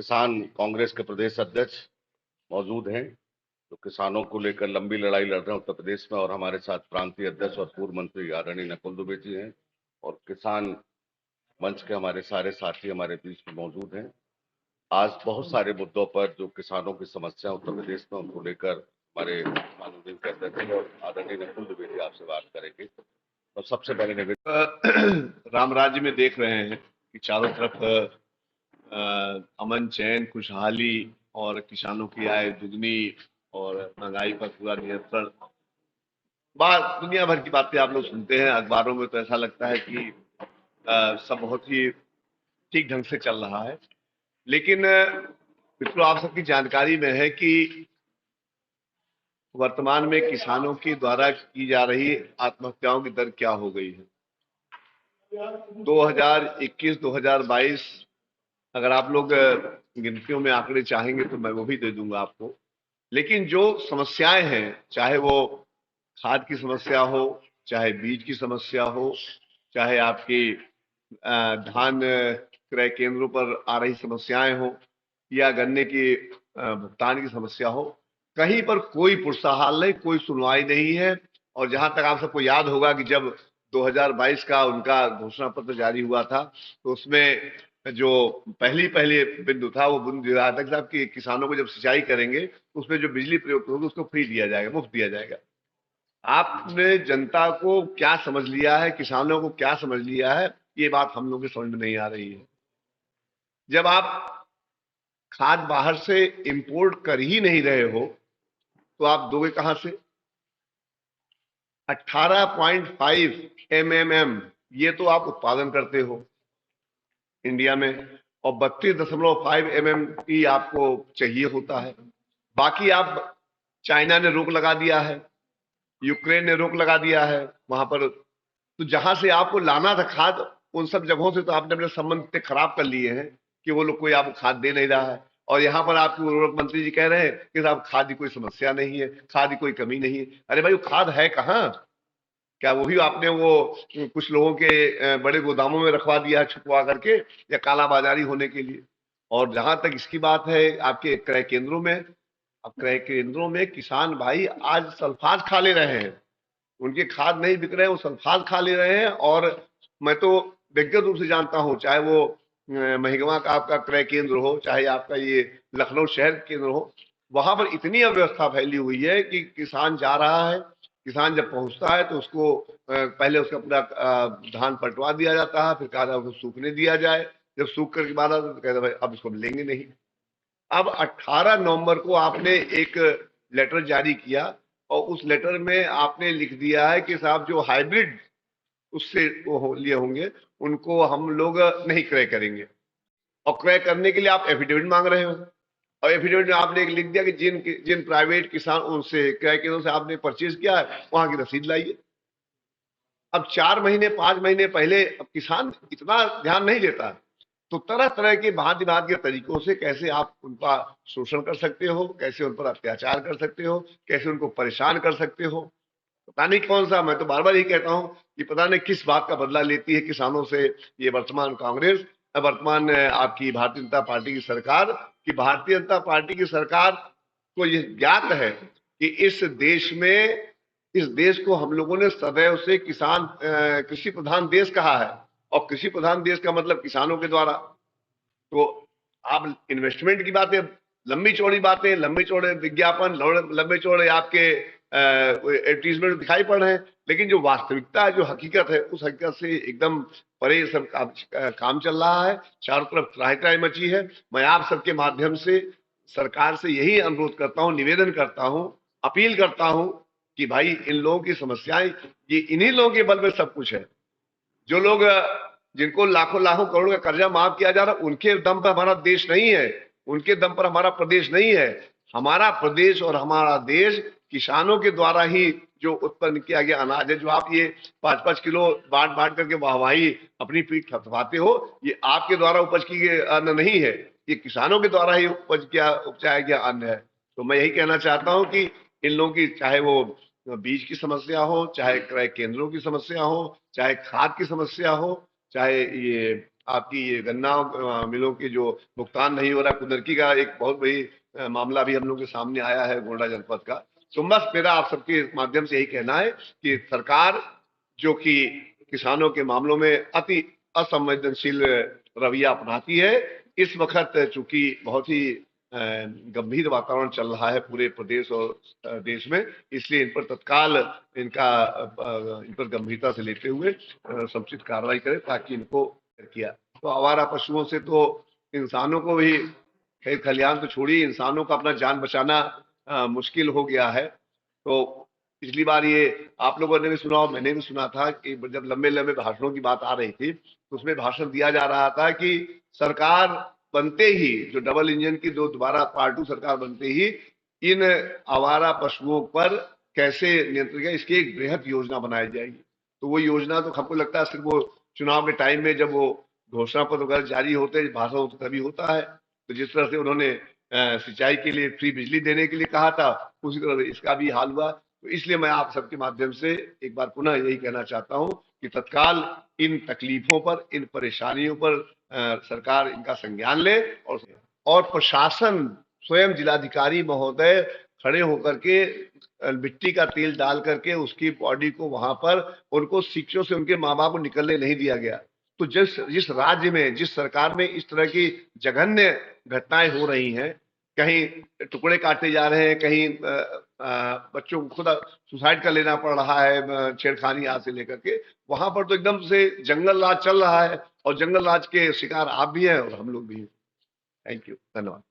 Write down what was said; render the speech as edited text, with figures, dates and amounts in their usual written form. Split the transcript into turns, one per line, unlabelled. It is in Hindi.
किसान कांग्रेस के प्रदेश अध्यक्ष मौजूद हैं, जो किसानों को लेकर लंबी लड़ाई लड़ रहे हैं उत्तर प्रदेश में, और हमारे साथ प्रांतीय अध्यक्ष और पूर्व मंत्री आदरणीय नकुल दुबे जी हैं, और किसान मंच के हमारे सारे साथी हमारे बीच में मौजूद हैं। आज बहुत सारे मुद्दों पर जो किसानों की समस्या उत्तर प्रदेश में, उनको लेकर हमारे माननीय अध्यक्ष और आदरणीय नकुल दुबे जी आपसे बात करेंगे। तो सबसे पहले निवेदन,
राम राज्य में देख रहे हैं कि चारों तरफ अमन चैन खुशहाली और किसानों की आय दुगनी और महंगाई पर पूरा नियंत्रण। बात दुनिया भर की बातें आप लोग सुनते हैं अखबारों में, तो ऐसा लगता है कि सब बहुत ही ठीक ढंग से चल रहा है। लेकिन मित्रों, आप सबकी जानकारी में है कि वर्तमान में किसानों के द्वारा की जा रही आत्महत्याओं की दर क्या हो गई है। 2021-2022 अगर आप लोग गिनतियों में आंकड़े चाहेंगे तो मैं वो भी दे दूंगा आपको। लेकिन जो समस्याएं हैं, चाहे वो खाद की समस्या हो, चाहे बीज की समस्या हो, चाहे आपकी धान क्रय केंद्रों पर आ रही समस्याएं हो, या गन्ने की भुगतान की समस्या हो, कहीं पर कोई पुरस्कार नहीं, कोई सुनवाई नहीं है। और जहां तक आप सबको याद होगा कि जब 2022 का उनका घोषणा पत्र जारी हुआ था, तो उसमें जो पहली बिंदु था, वो बिंदु रहा था कि किसानों को जब सिंचाई करेंगे तो उसमें जो बिजली प्रयोग होगी उसको फ्री दिया जाएगा, मुफ्त दिया जाएगा। आपने जनता को क्या समझ लिया है, किसानों को क्या समझ लिया है, ये बात हम लोगों की समझ में नहीं आ रही है। जब आप खाद बाहर से इंपोर्ट कर ही नहीं रहे हो तो आप दोगे कहां से? 18.5 MMM ये तो आप उत्पादन करते हो इंडिया में, और 32.5 MMP आपको चाहिए होता है। बाकी आप, चाइना ने रोक लगा दिया है, यूक्रेन ने रोक लगा दिया है वहां पर। तो जहां से आपको लाना था खाद, उन सब जगहों से तो आपने अपने संबंध इतने खराब कर लिए हैं कि वो लोग कोई आपको खाद दे नहीं रहा है। और यहाँ पर आपके उर्वरक मंत्री जी कह रहे हैं कि साहब खाद की कोई समस्या नहीं है, खाद की कोई कमी नहीं है। अरे भाई, वो खाद है कहाँ? क्या वो भी आपने वो कुछ लोगों के बड़े गोदामों में रखवा दिया है छुपवा करके, या कालाबाजारी होने के लिए? और जहां तक इसकी बात है आपके क्रय केंद्रों में, अब क्रय केंद्रों में किसान भाई आज सल्फात खा ले रहे हैं। उनके खाद नहीं बिक रहे हैं, वो सल्फात खा ले रहे हैं। और मैं तो व्यक्तिगत रूप से जानता हूं, चाहे वो महिगवा का आपका क्रय केंद्र हो, चाहे आपका ये लखनऊ शहर केंद्र हो, वहां पर इतनी अव्यवस्था फैली हुई है कि किसान जा रहा है, किसान जब पहुंचता है तो उसको पहले उसका पूरा धान पलटवा दिया जाता है, फिर कहा जाता है उसको सूखने दिया जाए। जब सूख कर के बाद आता है तो कहता है भाई अब इसको लेंगे नहीं। अब 18 नवंबर को आपने एक लेटर जारी किया, और उस लेटर में आपने लिख दिया है कि साहब जो हाइब्रिड उससे वो लिए होंगे उनको हम लोग नहीं क्रय करेंगे। और क्रय करने के लिए आप एफिडेविट मांग रहे हो, और एफिडेविट में आपने एक लिख दिया कि जिन प्राइवेट किसान उनसे क्रय केंद्रों से आपने परचेज किया है वहां की रसीद लाइए। अब 4 महीने 5 महीने पहले, अब किसान इतना ध्यान नहीं देता, तो तरह तरह के भांति भांति के तरीकों से कैसे आप उनका शोषण कर सकते हो, कैसे उन पर अत्याचार कर सकते हो, कैसे उनको परेशान कर सकते हो। पता नहीं कौन सा, मैं तो बार बार यही कहता हूं कि पता नहीं किस बात का बदला लेती है किसानों से ये वर्तमान कांग्रेस, वर्तमान आपकी भारतीय जनता पार्टी की सरकार। कि भारतीय जनता पार्टी की सरकार को ये ज्ञात है कि इस देश को हम लोगों ने सदैव से कृषि प्रधान देश कहा है, और कृषि प्रधान देश का मतलब किसानों के द्वारा। तो आप इन्वेस्टमेंट की बातें, लंबी चौड़ी बातें, लंबे चौड़े विज्ञापन, लंबे चौड़े आपके एडवर्टीजमेंट दिखाई पड़ रहे हैं, लेकिन जो वास्तविकता है, जो हकीकत है, उस हकीकत से एकदम परे सब काम चल रहा है। चारों तरफ त्राही त्राही मची है। मैं आप सबके माध्यम से सरकार से यही अनुरोध करता हूं, निवेदन करता हूं, अपील करता हूं कि भाई इन लोगों की समस्याएं, ये इन्हीं लोगों के बल में सब कुछ है। जो लोग जिनको लाखों लाखों करोड़ का कर्जा माफ किया जा रहा है, उनके दम पर हमारा देश नहीं है, उनके दम पर हमारा प्रदेश नहीं है। हमारा प्रदेश और हमारा देश किसानों के द्वारा ही जो उत्पन्न किया गया अनाज है। जो आप ये 5-5 किलो बांट बांट करके वाहवाही अपनी पीठ थपथपाते हो, ये आपके द्वारा उपज की गए अन्न नहीं है, ये किसानों के द्वारा ही उपजाया गया अन्न है। तो मैं यही कहना चाहता हूं कि इन लोगों की, चाहे वो बीज की समस्या हो, चाहे क्रय केंद्रों की समस्या हो, चाहे खाद की समस्या हो, चाहे ये आपकी ये गन्ना मिलों के जो भुगतान नहीं हो रहा, कुदरती का एक बहुत बड़ी मामला भी हम लोग के सामने आया है गोंडा जनपद का। तो बस मेरा आप सबके माध्यम से यही कहना है कि सरकार जो कि किसानों के मामलों में अति असंवेदनशील रवैया अपनाती है, इस वक्त चूंकि बहुत ही गंभीर वातावरण चल रहा है पूरे प्रदेश और देश में, इसलिए इन पर तत्काल इन पर गंभीरता से लेते हुए समुचित कार्रवाई करें ताकि इनको किया। तो आवारा पशुओं से तो इंसानों को भी, खेत खलिहान तो छोड़िए, इंसानों का अपना जान बचाना मुश्किल हो गया है। तो पिछली बार ये आप लोगों ने भी सुना और मैंने भी सुना था कि जब लंबे लंबे भाषणों की बात आ रही थी तो उसमें भाषण दिया जा रहा था कि सरकार बनते ही, जो डबल इंजन की जो दोबारा पार्ट 2 सरकार बनते ही इन आवारा पशुओं पर कैसे नियंत्रण किया, इसकी एक बृहद योजना बनाई जाएगी। तो वो योजना तो हमको लगता है सिर्फ वो चुनाव के टाइम में जब वो घोषणा पत्र वगैरह जारी होते हैं, भाषण होते तभी होता है। तो जिस तरह से उन्होंने सिंचाई के लिए फ्री बिजली देने के लिए कहा था, उसी तरह इसका भी हाल हुआ। तो इसलिए मैं आप सबके माध्यम से एक बार पुनः यही कहना चाहता हूं कि तत्काल इन तकलीफों पर, इन परेशानियों पर सरकार इनका संज्ञान ले और प्रशासन स्वयं जिलाधिकारी महोदय खड़े होकर के मिट्टी का तेल डाल करके उसकी बॉडी को वहां पर उनको शिक्षों से उनके माँ बाप को निकलने नहीं दिया गया। तो जिस राज्य में, जिस सरकार में इस तरह की जघन्य घटनाएं हो रही हैं, कहीं टुकड़े काटे जा रहे हैं, कहीं बच्चों को खुद सुसाइड कर लेना पड़ रहा है छेड़खानी आज से लेकर के, वहां पर तो एकदम से जंगल राज चल रहा है और जंगल राज के शिकार आप भी हैं और हम लोग भी हैं। थैंक यू, धन्यवाद।